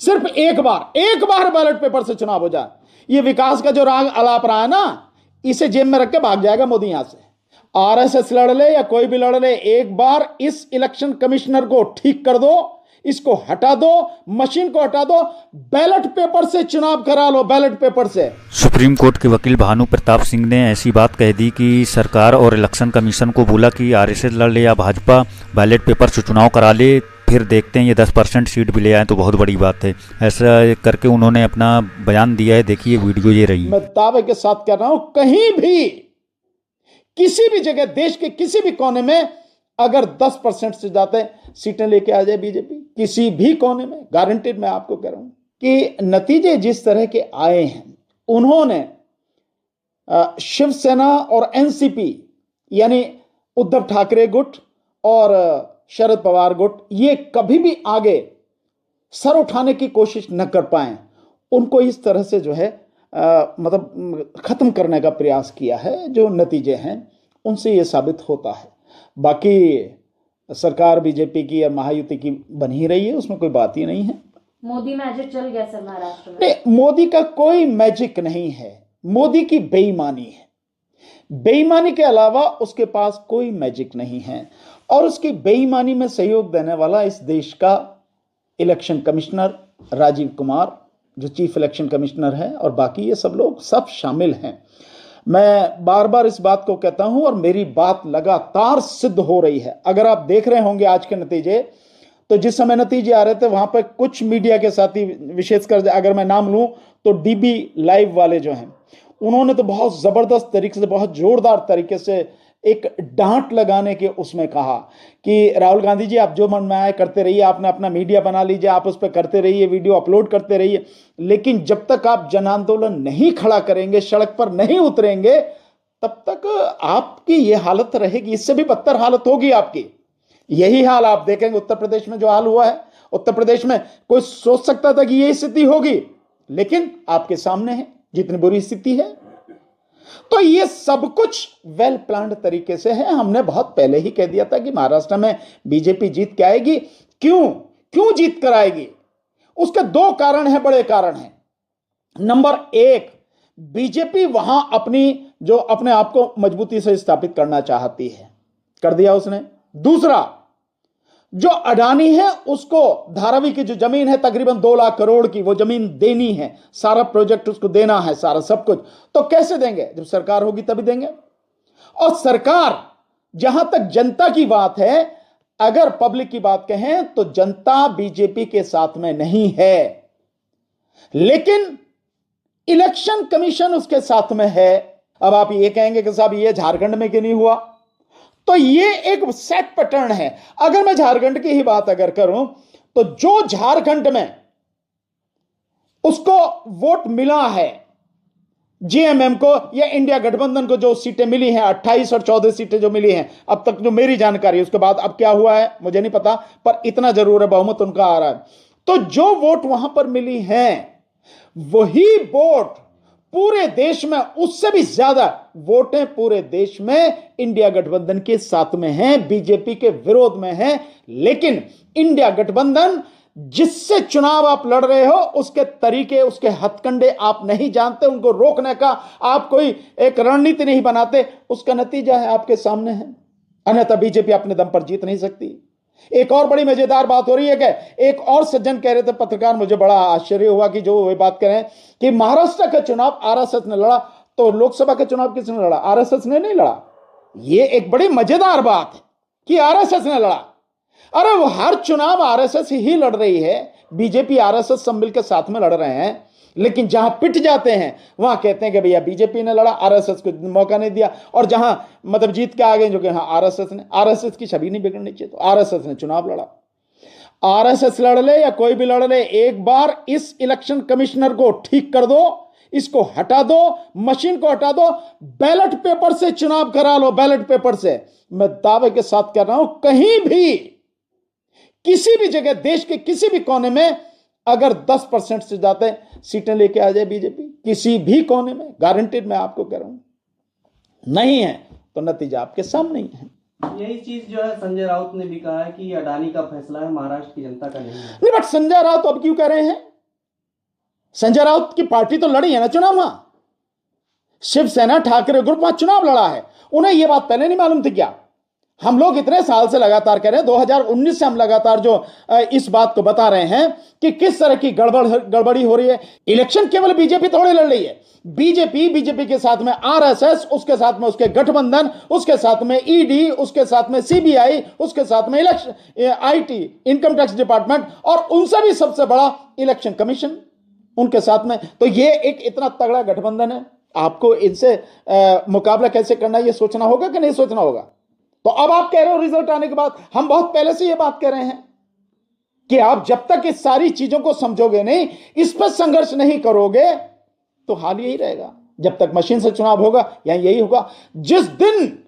सिर्फ एक बार ballot paper से चुनाव हो जाए। ये विकास का जो राग अलाप रहा है ना, इसे जेब में रख के भाग जाएगा मोदी यहां से। आरएसएस लड़ ले या कोई भी लड़ ले, एक बार इस इलेक्शन कमिश्नर को ठीक कर दो, इसको हटा दो, मशीन को हटा दो, बैलेट पेपर से चुनाव करा लो, बैलेट पेपर से। सुप्रीम कोर्ट के वकील भानु प्रताप सिंह ने ऐसी बात कह दी कि सरकार और इलेक्शन कमीशन को बोला कि आरएसएस लड़ ले या भाजपा, बैलेट पेपर से चुनाव करा ले, फिर देखते हैं ये 10% सीट भी ले आए तो बहुत बड़ी बात है। ऐसा करके उन्होंने अपना बयान दिया है। देखिए वीडियो ये रही। मैं दावे के साथ कह रहा हूं, कहीं भी किसी भी जगह देश के किसी भी कोने में अगर 10% से ज्यादा सीटें लेके आ जाए बीजेपी, किसी भी कोने में, गारंटेड मैं आपको कह रहा हूं कि नतीजे जिस तरह के आए हैं, उन्होंने शिवसेना और एनसीपी यानी उद्धव ठाकरे गुट और शरद पवार गुट, ये कभी भी आगे सर उठाने की कोशिश न कर पाए। उनको इस तरह से जो है मतलब खत्म करने का प्रयास किया है। जो नतीजे हैं उनसे ये साबित होता है। बाकी सरकार बीजेपी की या महायुति की बन ही रही है, उसमें कोई बात ही नहीं है। मोदी मैजिक चल गया सर महाराष्ट्र में। नहीं, मोदी का कोई मैजिक नहीं है, मोदी की बेईमानी है। बेईमानी के अलावा उसके पास कोई मैजिक नहीं है। और उसकी बेईमानी में सहयोग देने वाला इस देश का इलेक्शन कमिश्नर राजीव कुमार, जो चीफ इलेक्शन कमिश्नर है, और बाकी ये सब लोग सब शामिल हैं। मैं बार बार इस बात को कहता हूं और मेरी बात लगातार सिद्ध हो रही है। अगर आप देख रहे होंगे आज के नतीजे, तो जिस समय नतीजे आ रहे थे वहां पर कुछ मीडिया के साथी, विशेषकर अगर मैं नाम लूं तो डीबी लाइव वाले जो हैं, उन्होंने तो बहुत जबरदस्त तरीके से, बहुत जोरदार तरीके से एक डांट लगाने के उसमें कहा कि राहुल गांधी जी, आप जो मन में आए करते रहिए, आपने अपना मीडिया बना लीजिए, आप उस पर करते रहिए, वीडियो अपलोड करते रहिए, लेकिन जब तक आप जन आंदोलन नहीं खड़ा करेंगे, सड़क पर नहीं उतरेंगे, तब तक आपकी ये हालत रहेगी, इससे भी बदतर हालत होगी आपकी। यही हाल आप देखेंगे उत्तर प्रदेश में जो हाल हुआ है। उत्तर प्रदेश में कोई सोच सकता था कि यही स्थिति होगी, लेकिन आपके सामने है जितनी बुरी स्थिति है। तो ये सब कुछ वेल प्लान्ड तरीके से है। हमने बहुत पहले ही कह दिया था कि महाराष्ट्र में बीजेपी जीत के आएगी। क्यों जीत कर आएगी? उसके दो कारण हैं, बड़े कारण हैं। नंबर एक, बीजेपी वहां अपने आप को मजबूती से स्थापित करना चाहती है, कर दिया उसने। दूसरा, जो अडानी है उसको धारावी की जो जमीन है तकरीबन 2 लाख करोड़ की, वो जमीन देनी है, सारा प्रोजेक्ट उसको देना है, सारा सब कुछ। तो कैसे देंगे? जब सरकार होगी तभी देंगे। और सरकार, जहां तक जनता की बात है, अगर पब्लिक की बात कहें तो जनता बीजेपी के साथ में नहीं है, लेकिन इलेक्शन कमीशन उसके साथ में है। अब आप ये कहेंगे कि साहब ये झारखंड में क्यों नहीं हुआ? तो ये एक सेट पैटर्न है। अगर मैं झारखंड की ही बात अगर करूं, तो जो झारखंड में उसको वोट मिला है, जीएमएम को या इंडिया गठबंधन को जो सीटें मिली हैं, 28 और 14 सीटें जो मिली हैं अब तक, जो मेरी जानकारी है, उसके बाद अब क्या हुआ है मुझे नहीं पता, पर इतना जरूर है बहुमत उनका आ रहा है। तो जो वोट वहां पर मिली हैं, वही वोट पूरे देश में, उससे भी ज्यादा वोटें पूरे देश में इंडिया गठबंधन के साथ में हैं, बीजेपी के विरोध में हैं। लेकिन इंडिया गठबंधन जिससे चुनाव आप लड़ रहे हो, उसके तरीके, उसके हथकंडे आप नहीं जानते, उनको रोकने का आप कोई एक रणनीति नहीं बनाते, उसका नतीजा है आपके सामने है। अन्यथा बीजेपी अपने दम पर जीत नहीं सकती। एक और बड़ी मजेदार बात हो रही है कि एक और सज्जन कह रहे थे, पत्रकार, मुझे बड़ा आश्चर्य हुआ कि जो वे बात करें कि महाराष्ट्र का चुनाव आरएसएस ने लड़ा, तो लोकसभा का चुनाव किसने लड़ा? आरएसएस ने नहीं लड़ा। ये एक बड़ी मजेदार बात है कि आरएसएस ने लड़ा। अरे वो हर चुनाव आरएसएस ही लड़ रही है, बीजेपी आरएसएस सब मिलकर साथ में लड़ रहे हैं, लेकिन जहां पिट जाते हैं वहां कहते हैं कि भैया बीजेपी ने लड़ा, आरएसएस को मौका नहीं दिया। और जहां मतलब जीत के आ गए जो कि हाँ आरएसएस की छवि नहीं बिगड़नी चाहिए, तो आरएसएस ने चुनाव लड़ा। आरएसएस लड़ ले या कोई भी लड़ ले, एक बार इस इलेक्शन कमिश्नर को ठीक कर दो, इसको हटा दो, मशीन को हटा दो, बैलेट पेपर से चुनाव करा लो, बैलेट पेपर से। मैं दावे के साथ कह रहा हूं, कहीं भी किसी भी जगह देश के किसी भी कोने में अगर 10% से ज्यादा सीटें लेके आ जाए बीजेपी, किसी भी कोने में, गारंटेड मैं आपको कह रहा हूं, नहीं है तो नतीजा आपके सामने ही है। यही चीज जो है संजय राउत ने भी कहा है कि अडानी का फैसला है, महाराष्ट्र की जनता का नहीं है। नहीं, बट संजय राउत अब क्यों कह रहे हैं? संजय राउत की पार्टी तो लड़ी है ना चुनाव, वहां शिवसेना ठाकरे ग्रुप वहां चुनाव लड़ा है। उन्हें यह बात पहले नहीं मालूम थी क्या? हम लोग इतने साल से लगातार कह रहे हैं, 2019 से हम लगातार जो इस बात को बता रहे हैं कि किस तरह की गड़बड़ी हो रही है। इलेक्शन केवल बीजेपी थोड़ी लड़ रही है। बीजेपी के साथ में आरएसएस, उसके साथ में उसके गठबंधन, उसके साथ में ईडी, उसके साथ में सीबीआई, उसके साथ में election IT income tax department, और उनसे भी सबसे बड़ा इलेक्शन कमीशन उनके साथ में। तो ये एक इतना तगड़ा गठबंधन है, आपको इनसे मुकाबला कैसे करना है, ये सोचना होगा कि नहीं सोचना होगा। तो अब आप कह रहे हो रिजल्ट आने के बाद, हम बहुत पहले से ये बात कह रहे हैं कि आप जब तक इस सारी चीजों को समझोगे नहीं, इस पर संघर्ष नहीं करोगे, तो हाल यही रहेगा। जब तक मशीन से चुनाव होगा या यही होगा। जिस दिन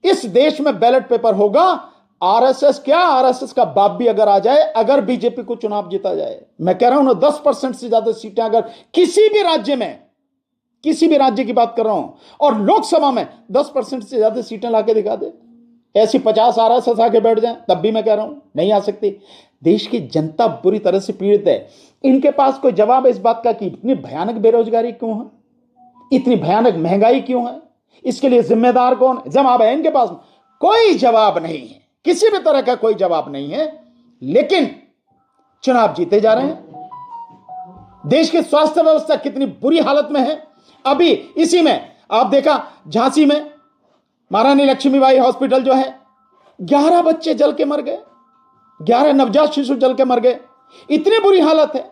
इस देश में बैलेट पेपर होगा, आरएसएस का बाप भी अगर आ जाए, अगर बीजेपी को चुनाव जीता जाए, मैं कह रहा हूं ना 10% से ज्यादा सीटें अगर किसी भी राज्य में, किसी भी राज्य की बात कर रहा हूं, और लोकसभा में 10% से ज्यादा सीटें लाके दिखा दे, ऐसी 50 आरएसएस आके बैठ जाए, तब भी मैं कह रहा हूं नहीं आ सकती। देश की जनता बुरी तरह से पीड़ित है। इनके पास कोई जवाब है इस बात का कि इतनी भयानक बेरोजगारी क्यों है, इतनी भयानक महंगाई क्यों है, इसके लिए जिम्मेदार कौन है? जवाब है इनके पास कोई जवाब नहीं है, किसी भी तरह का कोई जवाब नहीं है। लेकिन चुनाव जीते जा रहे हैं। देश की स्वास्थ्य व्यवस्था कितनी बुरी हालत में है। अभी इसी में आप देखा, झांसी में महारानी लक्ष्मीबाई हॉस्पिटल जो है, 11 बच्चे जल के मर गए, 11 नवजात शिशु जल के मर गए, इतनी बुरी हालत है।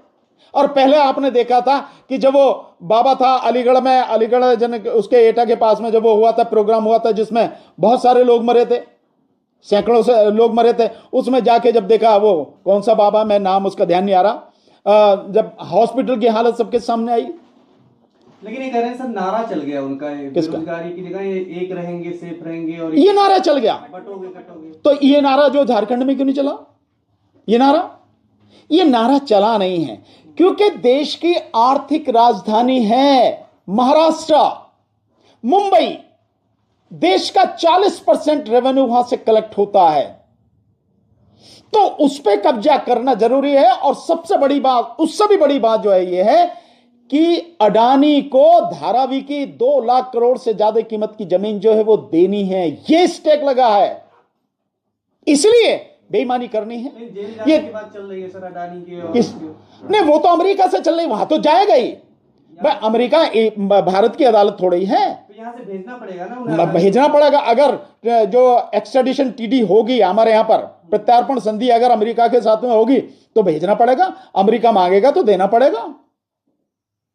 और पहले आपने देखा था कि जब वो बाबा था अलीगढ़ में, अलीगढ़ जन उसके एटा के पास में जब वो हुआ था, प्रोग्राम हुआ था जिसमें बहुत सारे लोग मरे थे, सैकड़ों से लोग मरे थे, उसमें जाके जब देखा, वो कौन सा बाबा, मैं नाम उसका ध्यान नहीं आ रहा, जब हॉस्पिटल की हालत सबके सामने आई। लेकिन ये कह रहे हैं सर, नारा चल गया उनका, बेरोजगारी की जगह ये एक रहेंगे सेफ रहेंगे, और ये नारा चल गया। बटोगे कटोगे। तो ये नारा जो झारखंड में क्यों नहीं चला? ये नारा चला नहीं है क्योंकि देश की आर्थिक राजधानी है महाराष्ट्र, मुंबई, देश का 40% रेवेन्यू वहां से कलेक्ट होता है, तो उस पर कब्जा करना जरूरी है। और सबसे बड़ी बात, उससे भी बड़ी बात जो है ये है कि अडानी को धारावी की 2 लाख करोड़ से ज्यादा कीमत की जमीन जो है वो देनी है, ये स्टेक लगा है, इसलिए बेईमानी करनी है। ये की बात चल रही है सर अडानी की, नहीं वो तो अमेरिका से चल रही, वहां तो जाएगा ही भाई। अमेरिका भारत की अदालत थोड़ी है, तो यहां से भेजना पड़ेगा ना उन्हें, भेजना पड़ेगा। अगर जो एक्सट्रेडिशन टीडी होगी हमारे यहां पर, प्रत्यार्पण संधि अगर अमेरिका के साथ में होगी तो भेजना पड़ेगा। अमेरिका मांगेगा तो देना पड़ेगा,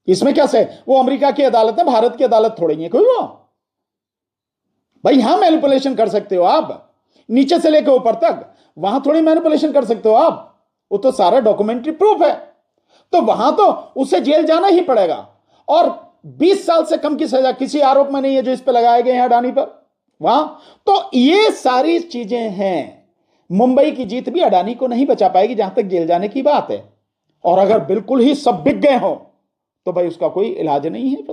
इसमें क्या से? वो अमेरिका की अदालत है, भारत की अदालत थोड़ी है कोई वो। भाई यहां मैनिपुलेशन कर सकते हो आप, नीचे से लेकर ऊपर तक, वहां थोड़ी मैनिपुलेशन कर सकते हो आप, वो तो सारा डॉक्यूमेंट्री प्रूफ है। तो वहां तो उसे जेल जाना ही पड़ेगा, और 20 साल से कम की सजा किसी आरोप में नहीं है जो इस पर लगाए गए हैं अडानी पर वहां। तो ये सारी चीजें हैं। मुंबई की जीत भी अडानी को नहीं बचा पाएगी जहां तक जेल जाने की बात है। और अगर बिल्कुल ही सब बिक गए हो तो भाई उसका कोई इलाज नहीं है।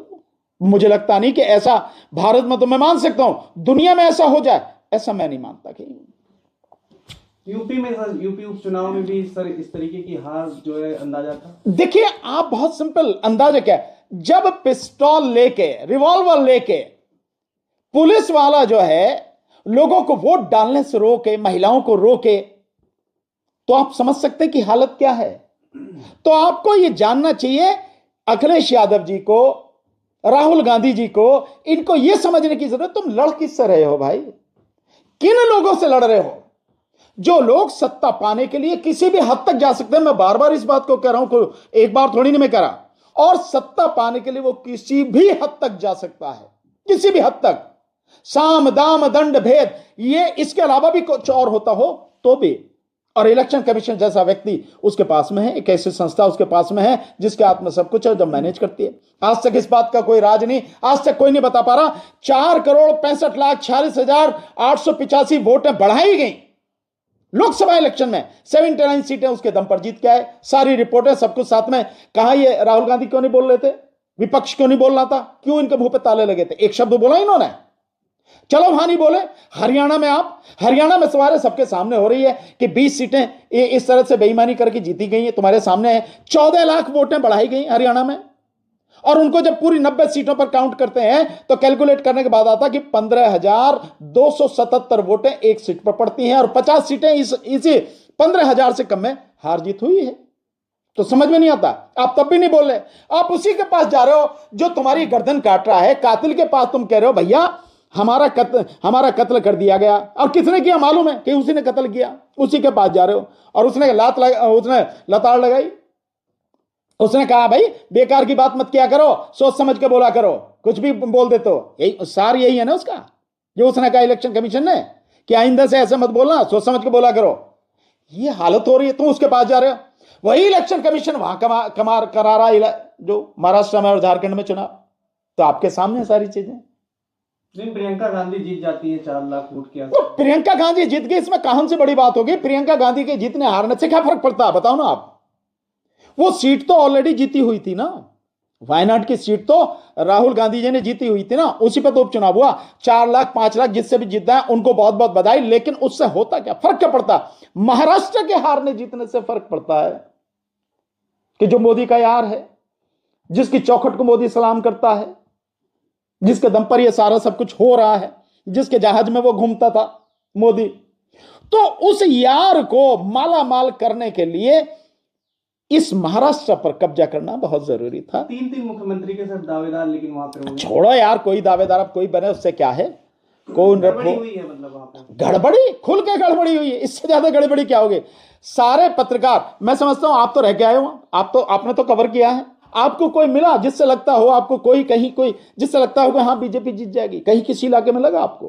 मुझे लगता नहीं कि ऐसा भारत में, तो मैं मान सकता हूं दुनिया में ऐसा हो जाए, ऐसा मैं नहीं मानता। कि यूपी में सर, यूपी उपचुनाव में भी सर इस तरीके की हार जो है अंदाजा था। देखिए आप, बहुत सिंपल अंदाजा क्या है, जब पिस्तौल लेके, रिवॉल्वर लेके पुलिस वाला जो है लोगों को वोट डालने से रोके, महिलाओं को रोके, तो आप समझ सकते हैं कि हालत क्या है। तो आपको यह जानना चाहिए, अखिलेश यादव जी को, राहुल गांधी जी को, इनको यह समझने की जरूरत, तुम लड़ किससे रहे हो भाई? किन लोगों से लड़ रहे हो? जो लोग सत्ता पाने के लिए किसी भी हद तक जा सकते हैं, मैं बार बार इस बात को कह रहा हूं, कोई एक बार थोड़ी नहीं मैं कह रहा, और सत्ता पाने के लिए वो किसी भी हद तक जा सकता है, किसी भी हद तक, साम दाम दंड भेद, ये इसके अलावा भी कुछ और होता हो तो भी। और इलेक्शन कमीशन जैसा व्यक्ति उसके पास में है, एक ऐसी संस्था उसके पास में है जिसके हाथ में सब कुछ है, जो मैनेज करती है। आज तक इस बात का कोई राज नहीं, आज तक कोई नहीं बता पा रहा 4,65,46,885 वोटें बढ़ाई गई लोकसभा इलेक्शन में, 79 सीटें उसके दम पर जीत के आए। सारी रिपोर्टें, सब कुछ साथ में। कहां ये राहुल गांधी क्यों नहीं बोल रहे थे? विपक्ष क्यों नहीं बोल रहा था? क्यों इनके मुंह पे ताले लगे थे? एक शब्द बोला इन्होंने? चलो वहां नहीं बोले। हरियाणा में सवाल सबके सामने हो रही है कि 20 सीटें इस तरह से बेईमानी करके जीती गई हैं, तुम्हारे सामने है। 14 लाख वोटें बढ़ाई गई हरियाणा में, और उनको जब पूरी 90 सीटों पर काउंट करते हैं तो कैलकुलेट करने के बाद आता कि 15,277 वोटें एक सीट पर पड़ती हैं, और 50 सीटें इसी 15,000 से कम में हार जीत हुई है। तो समझ में नहीं आता, आप तब भी नहीं बोल रहे। आप उसी के पास जा रहे हो जो तुम्हारी गर्दन काट रहा है, कातिल के पास तुम कह रहे हो भैया हमारा कत्ल कर दिया गया, और किसने किया मालूम है कि उसी ने कत्ल किया। उसी के पास जा रहे हो और उसने लताड़ लगाई। उसने कहा भाई बेकार की बात मत किया करो, सोच समझ के बोला करो, कुछ भी बोल दे तो यही है ना उसका, जो उसने कहा इलेक्शन कमीशन ने कि आइंदा से ऐसे मत बोलना, सोच समझ के बोला करो। ये हालत हो रही है, तुम उसके पास जा रहे हो। वही इलेक्शन कमीशन वहां करा रहा है जो महाराष्ट्र में और झारखंड में चुनाव। तो आपके सामने सारी चीजें। प्रियंका गांधी जीत जाती है 4 लाख वोट के तो प्रियंका गांधी जीत गई, इसमें कहां से बड़ी बात होगी? प्रियंका गांधी के जीतने हारने से क्या फर्क पड़ता है, बताओ ना आप। वो सीट तो ऑलरेडी जीती हुई थी ना, वायनाड की सीट तो राहुल गांधी जी ने जीती हुई थी ना, उसी पे तो उपचुनाव हुआ। 4 लाख 5 लाख जिससे भी जीता है उनको बहुत बहुत बधाई, लेकिन उससे होता क्या, फर्क क्या पड़ता? महाराष्ट्र के हारने जीतने से फर्क पड़ता है कि जो मोदी का यार है, जिसकी चौखट को मोदी सलाम करता है, जिसके दम पर यह सारा सब कुछ हो रहा है, जिसके जहाज में वो घूमता था मोदी, तो उस यार को माला माल करने के लिए इस महाराष्ट्र पर कब्जा करना बहुत जरूरी था। 3 मुख्यमंत्री के साथ दावेदार, लेकिन वहां पर छोड़ो यार, कोई दावेदार अब कोई बने उससे क्या है, कौन गड़बड़ी हुई है, मतलब वहां पर गड़बड़ी खुल के गड़बड़ी हुई है, इससे ज्यादा गड़बड़ी क्या होगी? सारे पत्रकार, मैं समझता हूं आप तो रह के आए हो, आपने तो कवर किया है, आपको कोई मिला जिससे लगता हो, आपको कोई जिससे लगता हो कि हाँ बीजेपी जीत जाएगी? कहीं किसी इलाके में लगा आपको?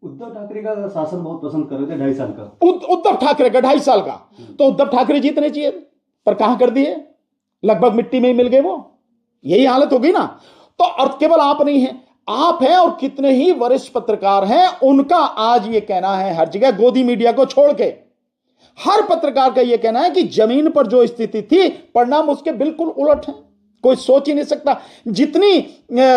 उद्धव ठाकरे का शासन बहुत पसंद कर रहे थे 2.5 साल का, उद्धव ठाकरे का 2.5 साल का, तो उद्धव ठाकरे जीतने चाहिए, पर कहां कर दिए, लगभग मिट्टी में ही मिल गए वो। यही हालत होगी ना। तो और केवल आप नहीं हैं, आप हैं और कितने ही वरिष्ठ पत्रकार हैं, उनका आज ये कहना है हर जगह, गोदी मीडिया को छोड़ के हर पत्रकार का ये कहना है कि जमीन पर जो स्थिति थी परिणाम उसके बिल्कुल उलट है। कोई सोच ही नहीं सकता, जितनी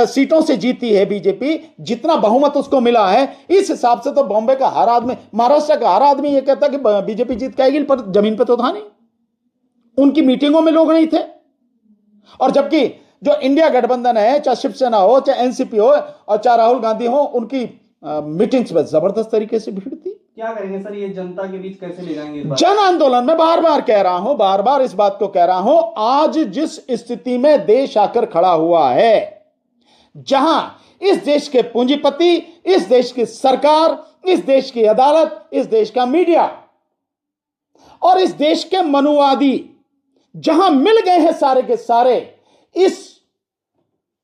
सीटों से जीती है बीजेपी, जितना बहुमत उसको मिला है, इस हिसाब से तो बॉम्बे का हर आदमी, महाराष्ट्र का हर आदमी ये कहता कि बीजेपी जीत के आएगी, पर जमीन पर तो था नहीं, उनकी मीटिंगों में लोग नहीं थे। और जबकि जो इंडिया गठबंधन है, चाहे शिवसेना हो, चाहे एनसीपी हो और चाहे राहुल गांधी हो, उनकी मीटिंग्स में जबरदस्त तरीके से भीड़ थी। क्या करेंगे सर, ये जनता के बीच कैसे ले जाएंगे? जन आंदोलन में बार बार कह रहा हूं, बार बार इस बात को कह रहा हूं, आज जिस स्थिति में देश आकर खड़ा हुआ है, जहां इस देश के पूंजीपति, इस देश की सरकार, इस देश की अदालत, इस देश का मीडिया और इस देश के मनुवादी जहां मिल गए हैं सारे के सारे इस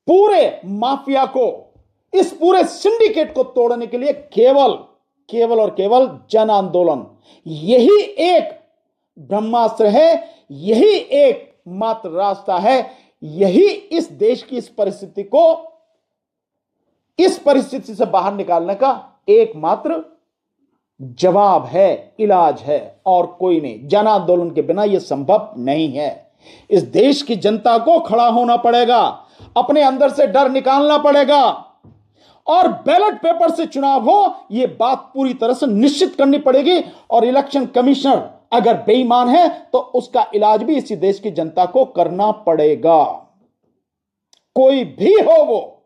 पूरे माफिया को, इस पूरे सिंडिकेट को तोड़ने के लिए केवल और केवल जन आंदोलन यही एक ब्रह्मास्त्र है, यही एक मात्र रास्ता है, यही इस देश की इस परिस्थिति से बाहर निकालने का एकमात्र जवाब है, इलाज है, और कोई नहीं। जन आंदोलन के बिना यह संभव नहीं है। इस देश की जनता को खड़ा होना पड़ेगा, अपने अंदर से डर निकालना पड़ेगा, और बैलेट पेपर से चुनाव हो, यह बात पूरी तरह से निश्चित करनी पड़ेगी। और इलेक्शन कमिश्नर अगर बेईमान है तो उसका इलाज भी इसी देश की जनता को करना पड़ेगा। कोई भी हो वो,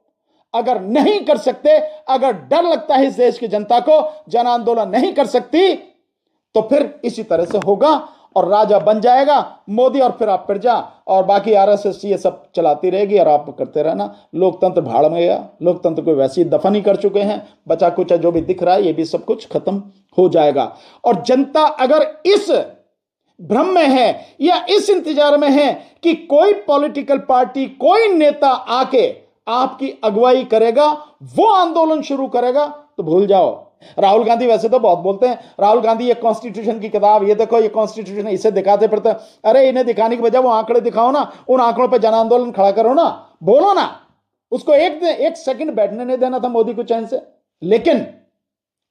अगर नहीं कर सकते, अगर डर लगता है इस देश की जनता को, जन आंदोलन नहीं कर सकती, तो फिर इसी तरह से होगा और राजा बन जाएगा मोदी, और फिर आप प्रजा और बाकी आरएसएस ये सब चलाती रहेगी और आप करते रहना। लोकतंत्र भाड़ में गया, लोकतंत्र को वैसे ही दफन ही कर चुके हैं, बचा कुचा जो भी दिख रहा है ये भी सब कुछ खत्म हो जाएगा। और जनता अगर इस भ्रम में है या इस इंतजार में है कि कोई पॉलिटिकल पार्टी, कोई नेता आके आपकी अगुवाई करेगा, वो आंदोलन शुरू करेगा, तो भूल जाओ। राहुल गांधी वैसे तो बहुत बोलते हैं, राहुल गांधी ये कॉन्स्टिट्यूशन की किताब, ये देखो ये कॉन्स्टिट्यूशन है, इसे दिखाते फिरते। अरे इन्हें दिखाने की बजाय वो आंकड़े दिखाओ ना, उन आंकड़ों पे जन आंदोलन खड़ा करो ना, बोलो ना। उसको एक सेकंड बैठने नहीं देना था मोदी को चैन से, लेकिन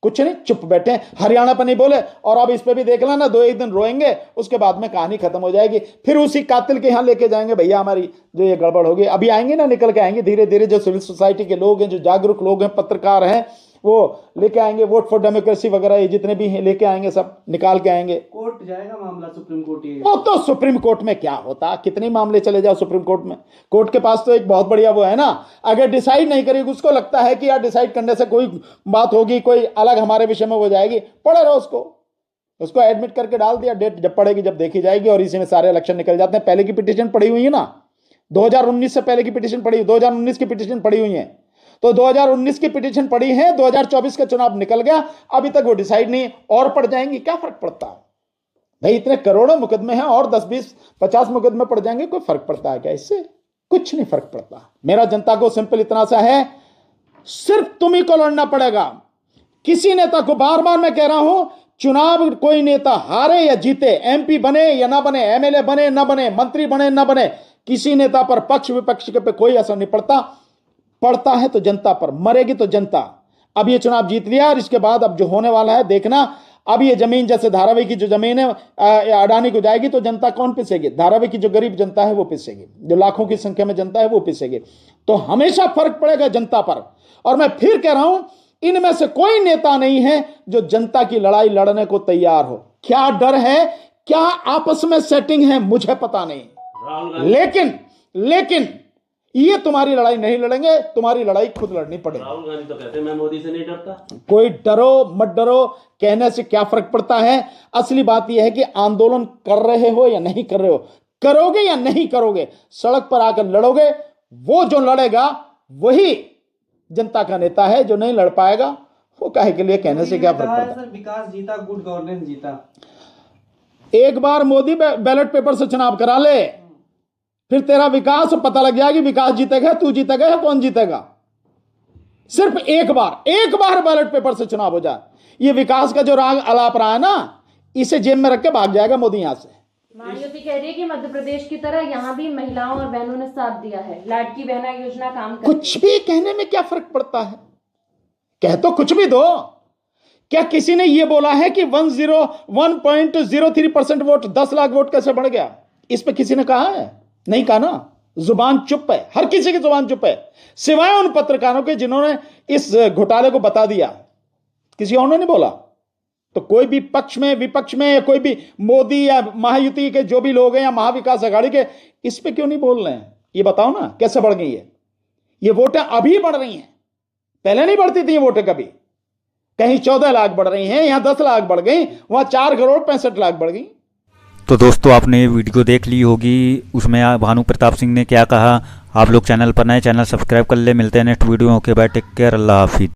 कुछ नहीं, चुप बैठे। हरियाणा पर नहीं बोले, और अब इस पे भी देख लेना, 2-1 दिन रोएंगे, उसके बाद में कहानी खत्म हो जाएगी। फिर उसी कातिल के यहां लेके जाएंगे, भैया हमारी जो ये गड़बड़ होगी। अभी आएंगे ना, निकल के आएंगे धीरे धीरे, जो सिविल सोसाइटी के लोग हैं, जो जागरूक लोग हैं, पत्रकार हैं, वो लेके आएंगे, वोट फॉर डेमोक्रेसी वगैरह ये जितने भी हैं लेके आएंगे, सब निकाल के आएंगे। कोर्ट जाएगा मामला सुप्रीम कोर्ट ये? वो तो सुप्रीम कोर्ट में क्या होता, कितने मामले चले जाओ सुप्रीम कोर्ट में। कोर्ट के पास तो एक बहुत बढ़िया वो है ना, अगर डिसाइड नहीं करेगी, उसको लगता है कि यार डिसाइड करने से कोई बात होगी, कोई अलग हमारे विषय में हो जाएगी, पढ़े रहो उसको एडमिट करके डाल दिया, डेट जब पड़ेगी जब देखी जाएगी, और इसी में सारे इलेक्शन निकल जाते हैं। पहले की पिटीशन पड़ी हुई है ना, 2019 से पहले की पिटीशन पड़ी, 2019 की पिटीशन पड़ी हुई है, तो 2019 की पिटीशन पड़ी है, 2024 का चुनाव निकल गया, अभी तक वो डिसाइड नहीं, और पड़ जाएंगी, क्या फर्क पड़ता है भाई, इतने करोड़ों मुकदमे हैं, और 10 20 50 मुकदमे पड़ जाएंगे, कोई फर्क पड़ता है क्या इससे? कुछ नहीं फर्क पड़ता। मेरा जनता को सिंपल इतना सा है, सिर्फ तुम्ही को लड़ना पड़ेगा। किसी नेता को, बार बार मैं कह रहा हूं, चुनाव कोई नेता हारे या जीते, एमपी बने या ना बने, एमएलए बने ना बने, मंत्री बने ना बने, किसी नेता पर पक्ष विपक्ष के पे कोई असर नहीं पड़ता। पड़ता है तो जनता पर, मरेगी तो जनता। अब ये चुनाव जीत लिया, और इसके बाद अब जो होने वाला है देखना। अब ये जमीन, जैसे धारावी की जो जमीन है अडानी को जाएगी, तो जनता कौन पिसेगी? धारावी की जो गरीब जनता है वो पिसेगी, जो लाखों की संख्या में जनता है वो पिसेगी। तो हमेशा फर्क पड़ेगा जनता पर। और मैं फिर कह रहा हूं, इनमें से कोई नेता नहीं है जो जनता की लड़ाई लड़ने को तैयार हो। क्या डर है, क्या आपस में सेटिंग है, मुझे पता नहीं, लेकिन ये तुम्हारी लड़ाई नहीं लड़ेंगे, तुम्हारी लड़ाई खुद लड़नी पड़ेगी। राहुल गांधी तो कहते हैं मैं मोदी से नहीं डरता। कोई डरो मत डरो, कहने से क्या फर्क पड़ता है। असली बात यह है कि आंदोलन कर रहे हो या नहीं कर रहे हो, करोगे या नहीं करोगे, सड़क पर आकर लड़ोगे, वो जो लड़ेगा वही जनता का नेता है। जो नहीं लड़ पाएगा वो काहे के लिए, कहने से क्या फर्क पड़ता है। सर विकास जीता, गुड गवर्नेंस जीता। एक बार मोदी बैलेट पेपर से चुनाव करा ले, फिर तेरा विकास पता लग जाएगी, विकास जीतेगा, तू जीतेगा या कौन जीतेगा। सिर्फ एक बार बैलेट पेपर से चुनाव हो जाए, ये विकास का जो राग अलाप रहा है ना, इसे जेब में रख के भाग जाएगा मोदी यहां से। मायावती कह रही है कि मध्य प्रदेश की तरह यहाँ भी महिलाओं और बहनों ने साथ दिया है, लाडकी बहना योजना काम कर। कुछ भी कहने में क्या फर्क पड़ता है, कह तो कुछ भी दो। क्या किसी ने यह बोला है कि 1.03% वोट, 10 लाख वोट कैसे बढ़ गया? इस पे किसी ने कहा है? नहीं कहा ना। जुबान चुप है, हर किसी की जुबान चुप है, सिवाय उन पत्रकारों के जिन्होंने इस घोटाले को बता दिया। किसी और ने नहीं बोला। तो कोई भी पक्ष में विपक्ष में, या कोई भी मोदी या महायुति के जो भी लोग हैं, या महाविकास अघाड़ी के, इस पे क्यों नहीं बोल रहे हैं? ये बताओ ना, कैसे बढ़ गई है ये वोटें? अभी बढ़ रही हैं, पहले नहीं बढ़ती थी ये वोटें कभी। कहीं 14 लाख बढ़ रही हैं, यहां 10 लाख बढ़ गई, वहां 4 करोड़ 65 लाख बढ़ गई। तो दोस्तों आपने ये वीडियो देख ली होगी, उसमें भानु प्रताप सिंह ने क्या कहा। आप लोग चैनल पर नए, चैनल सब्सक्राइब कर ले। मिलते हैं नेक्स्ट वीडियो के बाद। टेक केयर, अल्लाह हाफिज़।